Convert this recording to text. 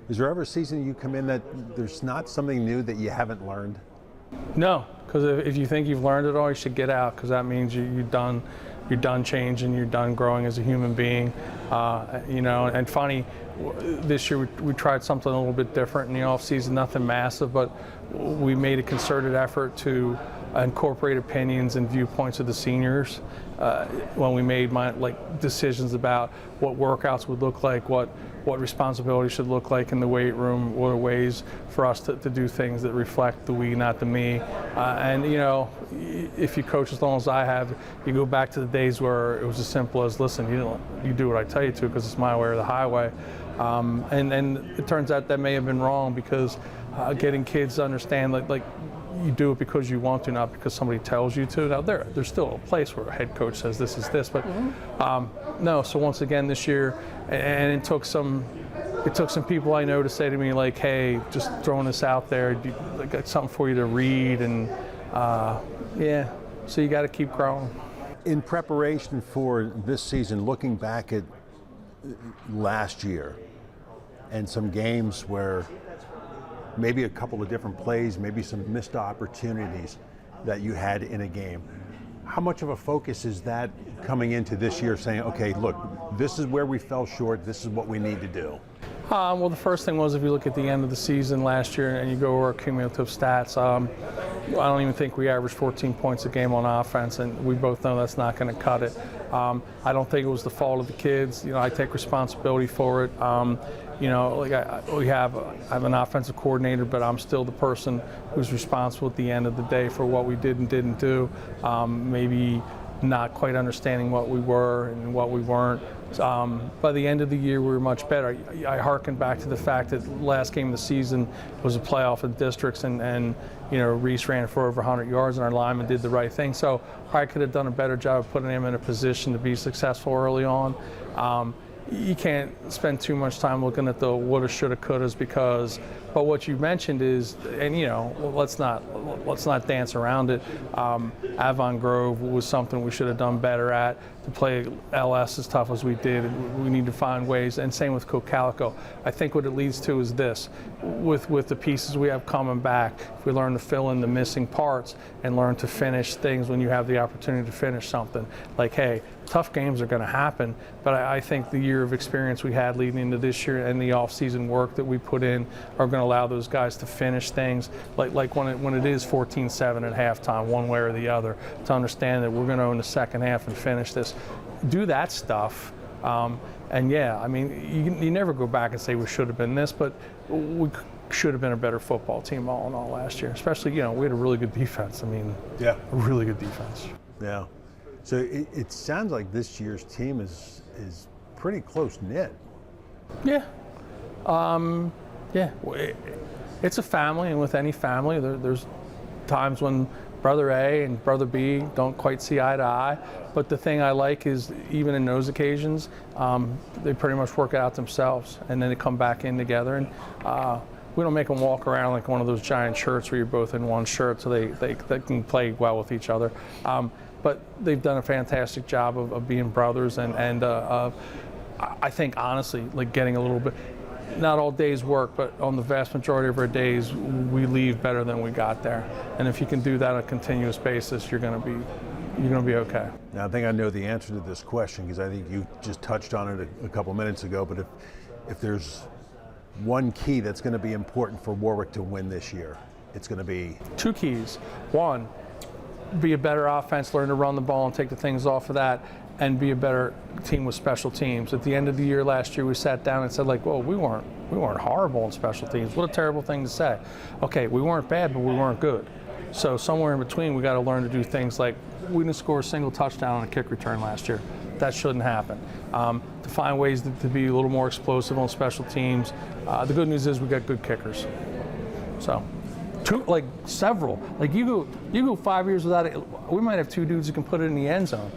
Is there ever a season you come in that there's not something new that you haven't learned? No, because if you think you've learned it all, you should get out, because that means you're done changing, you're done growing as a human being. And funny, this year we tried something a little bit different in the off season, nothing massive, but we made a concerted effort to incorporate opinions and viewpoints of the seniors when we made decisions about what workouts would look like, what responsibility should look like in the weight room, what are ways for us to do things that reflect the we, not the me. If you coach as long as I have, you go back to the days where it was as simple as, listen, you do what I tell you to, because it's my way or the highway. And it turns out that may have been wrong, because getting kids to understand like you do it because you want to, not because somebody tells you to. Now there's still a place where a head coach says this is this, but no. So once again this year, and it took some people I know to say to me like, hey, just throwing this out there, I got something for you to read, and yeah. So you got to keep growing. In preparation for this season, looking back at last year and some games where maybe a couple of different plays, maybe some missed opportunities that you had in a game, how much of a focus is that coming into this year, saying, okay, look, this is where we fell short, this is what we need to do? Well, the first thing was, if you look at the end of the season last year and you go over our cumulative stats, I don't even think we averaged 14 points a game on offense, and we both know that's not going to cut it. I don't think it was the fault of the kids. I take responsibility for it. I have an offensive coordinator, but I'm still the person who's responsible at the end of the day for what we did and didn't do. Maybe not quite understanding what we were and what we weren't. By the end of the year, we were much better. I hearken back to the fact that last game of the season was a playoff in districts, and Reese ran for over 100 yards, and our lineman did the right thing. So I could have done a better job of putting him in a position to be successful early on. You can't spend too much time looking at the woulda, shoulda, couldas, but what you mentioned is, and let's not dance around it. Avon Grove was something we should have done better at. To play LS as tough as we did, we need to find ways, and same with Cocalico. I think what it leads to is this: with the pieces we have coming back, if we learn to fill in the missing parts and learn to finish things when you have the opportunity to finish something. Like, hey, tough games are going to happen, but I think the year of experience we had leading into this year and the off-season work that we put in are going to allow those guys to finish things like when it is 14-7 at halftime, one way or the other, to understand that we're going to own the second half and finish this. Do that stuff. And yeah, I mean, you never go back and say we should have been this, but we should have been a better football team all in all last year. Especially, we had a really good defense. Yeah, a really good defense. Yeah. So it sounds like this year's team is pretty close knit. Yeah. Yeah. It's a family, and with any family, there's times when Brother A and Brother B don't quite see eye to eye. But the thing I like is, even in those occasions, they pretty much work it out themselves, and then they come back in together. And we don't make them walk around like one of those giant shirts where you're both in one shirt, so they can play well with each other. But they've done a fantastic job of being brothers, and I think, honestly, like getting a little bit, not all days work, but on the vast majority of our days, we leave better than we got there. And if you can do that on a continuous basis, you're going to be okay. Now, I think I know the answer to this question, because I think you just touched on it a couple minutes ago, but if there's one key that's going to be important for Warwick to win this year, it's going to be? Two keys. One, be a better offense, learn to run the ball and take the things off of that, and be a better team with special teams. At the end of the year last year, we sat down and said, like, well, we weren't horrible in special teams. What a terrible thing to say. Okay, we weren't bad, but we weren't good. So somewhere in between, we got to learn to do things like, we didn't score a single touchdown on a kick return last year. That shouldn't happen. To find ways to be a little more explosive on special teams. The good news is we got good kickers. So. Several. Like you go 5 years without it, we might have two dudes who can put it in the end zone.